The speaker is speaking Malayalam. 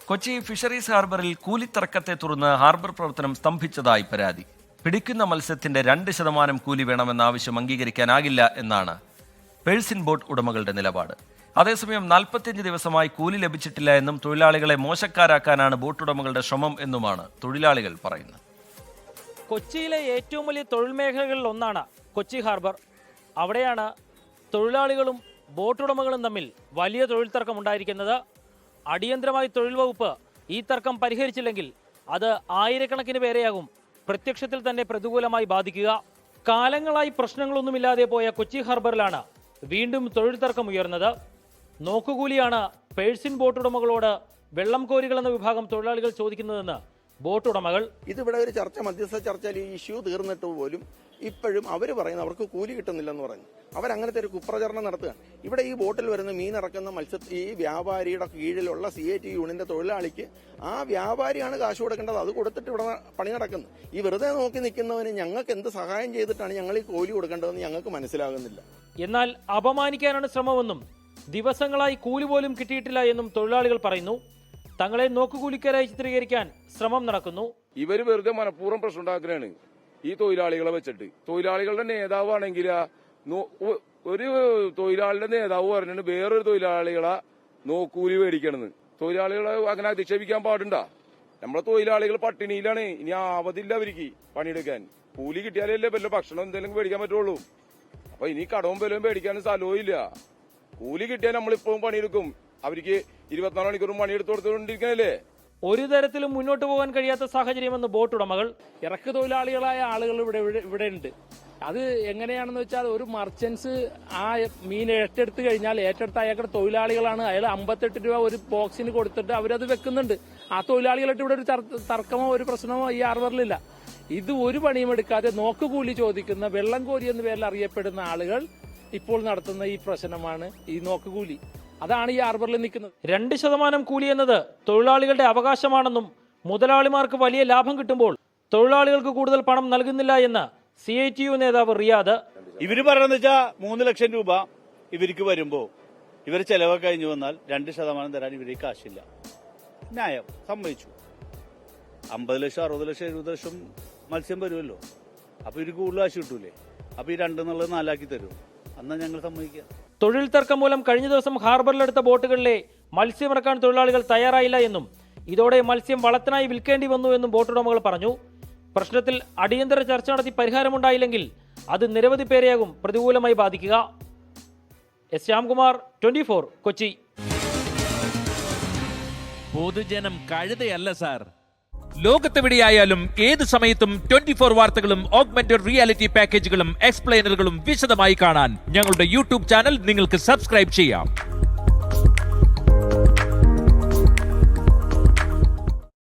കൊച്ചി ഫിഷറീസ് ഹാർബറിൽ കൂലിത്തർക്കത്തെ തുടർന്ന് ഹാർബർ പ്രവർത്തനം സ്തംഭിച്ചതായി പരാതി. പിടിക്കുന്ന മത്സ്യത്തിന്റെ 2% കൂലി വേണമെന്ന ആവശ്യം അംഗീകരിക്കാനാകില്ല എന്നാണ് പേഴ്സിൻ ബോട്ട് ഉടമകളുടെ നിലപാട്. അതേസമയം 45 ദിവസമായി കൂലി ലഭിച്ചിട്ടില്ല എന്നും തൊഴിലാളികളെ മോശക്കാരാക്കാനാണ് ബോട്ടുടമകളുടെ ശ്രമം എന്നുമാണ് തൊഴിലാളികൾ പറയുന്നത്. കൊച്ചിയിലെ ഏറ്റവും വലിയ തൊഴിൽ മേഖലകളിൽ ഒന്നാണ് കൊച്ചി ഹാർബർ. അവിടെയാണ് തൊഴിലാളികളും ബോട്ടുടമകളും തമ്മിൽ വലിയ തൊഴിൽ തർക്കം ഉണ്ടായിരിക്കുന്നത്. അടിയന്തരമായി തൊഴിൽ വകുപ്പ് ഈ തർക്കം പരിഹരിച്ചില്ലെങ്കിൽ അത് ആയിരക്കണക്കിന് പേരെയാകും പ്രത്യക്ഷത്തിൽ തന്നെ പ്രതികൂലമായി ബാധിക്കുക. കാലങ്ങളായി പ്രശ്നങ്ങളൊന്നുമില്ലാതെ പോയ കൊച്ചി ഹാർബറിലാണ് വീണ്ടും തൊഴിൽ തർക്കം ഉയർന്നത്. നോക്കുകൂലിയാണ് പേഴ്സിൻ ബോട്ടുടമകളോട് വെള്ളം കോരികൾ എന്ന വിഭാഗം തൊഴിലാളികൾ ചോദിക്കുന്നതെന്ന് ബോട്ടുടമകൾ. ഇതിവിടെ ഒരു മധ്യസ്ഥ ചർച്ചയിൽ ഈ ഇഷ്യൂ തീർന്നിട്ട് പോലും ഇപ്പോഴും അവർ പറയുന്നത് അവർക്ക് കൂലി കിട്ടുന്നില്ലെന്ന് പറഞ്ഞു. അവരങ്ങനത്തെ ഒരു കുപ്രചരണം നടത്തുകയാണ്. ഇവിടെ ഈ ബോട്ടിൽ വരുന്ന മീൻ ഇറക്കുന്ന ഈ വ്യാപാരിയുടെ കീഴിലുള്ള CAT യൂണിയന്റെ തൊഴിലാളിക്ക് ആ വ്യാപാരിയാണ് കാശ് കൊടുക്കേണ്ടത്. അത് കൊടുത്തിട്ട് ഇവിടെ പണി നടക്കുന്നു. ഈ വെറുതെ നോക്കി നിൽക്കുന്നവന് ഞങ്ങൾക്ക് എന്ത് സഹായം ചെയ്തിട്ടാണ് ഞങ്ങൾ ഈ കൂലി കൊടുക്കേണ്ടതെന്ന് ഞങ്ങൾക്ക് മനസ്സിലാകുന്നില്ല. എന്നാൽ അപമാനിക്കാനാണ് ശ്രമമെന്നും ദിവസങ്ങളായി കൂലി പോലും കിട്ടിയിട്ടില്ല എന്നും തൊഴിലാളികൾ പറയുന്നു. തങ്ങളെ നോക്കുകൂലിക്കാരായി ചിത്രീകരിക്കാൻ ശ്രമം നടക്കുന്നു. ഇവര് വെറുതെ മനഃപൂർവ്വം പ്രശ്നം ഉണ്ടാക്കുകയാണ് ഈ തൊഴിലാളികളെ വെച്ചിട്ട്. തൊഴിലാളികളുടെ നേതാവാണെങ്കിൽ ഒരു തൊഴിലാളിയുടെ നേതാവ് പറഞ്ഞിട്ട് വേറൊരു തൊഴിലാളികളെ നോക്കൂലി മേടിക്കണമെന്ന്. തൊഴിലാളികളെ അങ്ങനെ അധിക്ഷേപിക്കാൻ പാടുണ്ടാ? നമ്മളെ തൊഴിലാളികൾ പട്ടിണിയിലാണ്. ഇനി ആവതില്ല അവർക്ക് പണിയെടുക്കാൻ. കൂലി കിട്ടിയാലല്ലേ വല്ല ഭക്ഷണം എന്തെങ്കിലും മേടിക്കാൻ പറ്റുള്ളൂ. അപ്പൊ ഇനി കടവും വിലവും മേടിക്കാനും സ്ഥലവും ഇല്ല. കൂലി കിട്ടിയാൽ നമ്മളിപ്പോഴും പണിയെടുക്കും. അവർക്ക് 24 മണിക്കൂറും പണിയെടുത്ത് കൊടുത്തുകൊണ്ടിരിക്കണല്ലേ. ഒരു തരത്തിലും മുന്നോട്ട് പോകാൻ കഴിയാത്ത സാഹചര്യമെന്ന് ബോട്ടുടമകൾ. ഇറക്ക് തൊഴിലാളികളായ ആളുകൾ ഇവിടെ ഉണ്ട്. അത് എങ്ങനെയാണെന്ന് വെച്ചാൽ ഒരു മർച്ചൻസ് ആ മീൻ ഏറ്റെടുത്ത് കഴിഞ്ഞാൽ ഏറ്റെടുത്ത അയാളുടെ തൊഴിലാളികളാണ്. അയാൾ 58 രൂപ ഒരു ബോക്സിന് കൊടുത്തിട്ട് അവരത് വെക്കുന്നുണ്ട്. ആ തൊഴിലാളികളായിട്ട് ഇവിടെ ഒരു തർക്കമോ ഒരു പ്രശ്നമോ ഈ ഹാർബറിലില്ല. ഇത് ഒരു പണിയും എടുക്കാതെ നോക്കുകൂലി ചോദിക്കുന്ന വെള്ളം കോരി എന്ന പേരിൽ അറിയപ്പെടുന്ന ആളുകൾ ഇപ്പോൾ നടത്തുന്ന ഈ പ്രശ്നമാണ് ഈ നോക്കുകൂലി. അതാണ് ഈ ഹാർബറിൽ നിൽക്കുന്നത്. 2% കൂലി എന്നത് തൊഴിലാളികളുടെ അവകാശമാണെന്നും മുതലാളിമാർക്ക് വലിയ ലാഭം കിട്ടുമ്പോൾ തൊഴിലാളികൾക്ക് കൂടുതൽ പണം നൽകുന്നില്ല എന്ന് CITU നേതാവ് റിയാദ്. ഇവര് പറയുന്നത് വെച്ചാൽ 3 ലക്ഷം രൂപ ഇവർക്ക് വരുമ്പോ ഇവർ ചെലവ് കഴിഞ്ഞു വന്നാൽ 2% തരാൻ ഇവർക്ക് കാശില്ല. ന്യായം സമ്മതിച്ചു. 50 ലക്ഷം 60 ലക്ഷം 70 ലക്ഷം മത്സ്യം വരുമല്ലോ. അപ്പൊ ഇവർക്ക് കൂടുതൽ കാശ് കിട്ടൂലേ? അപ്പൊ ഈ 2 എന്നുള്ളത് 4 തരും. അന്നാ ഞങ്ങൾ സമ്മതിക്കാം. തൊഴിൽ തർക്കം മൂലം കഴിഞ്ഞ ദിവസം ഹാർബറിലെടുത്ത ബോട്ടുകളിലെ മത്സ്യമിറക്കാൻ തൊഴിലാളികൾ തയ്യാറായില്ല എന്നും ഇതോടെ മത്സ്യം വളത്തിനായി വിൽക്കേണ്ടി വന്നു എന്നും ബോട്ടുടമകൾ പറഞ്ഞു. പ്രശ്നത്തിൽ അടിയന്തര ചർച്ച നടത്തി പരിഹാരമുണ്ടായില്ലെങ്കിൽ അത് നിരവധി പേരെയാകും പ്രതികൂലമായി ബാധിക്കുക. S. ശ്യാംകുമാർ, 24, കൊച്ചി. പൊതുജനം കഴുതയല്ല സാർ. ലോകത്തെവിടെയായാലും ഏത് സമയത്തും 24 വാർത്തകളും ഓഗ്മെന്റഡ് റിയാലിറ്റി പാക്കേജുകളും എക്സ്പ്ലെയിനറുകളും വിശദമായി കാണാൻ ഞങ്ങളുടെ YouTube ചാനൽ നിങ്ങൾക്ക് സബ്സ്ക്രൈബ് ചെയ്യാം.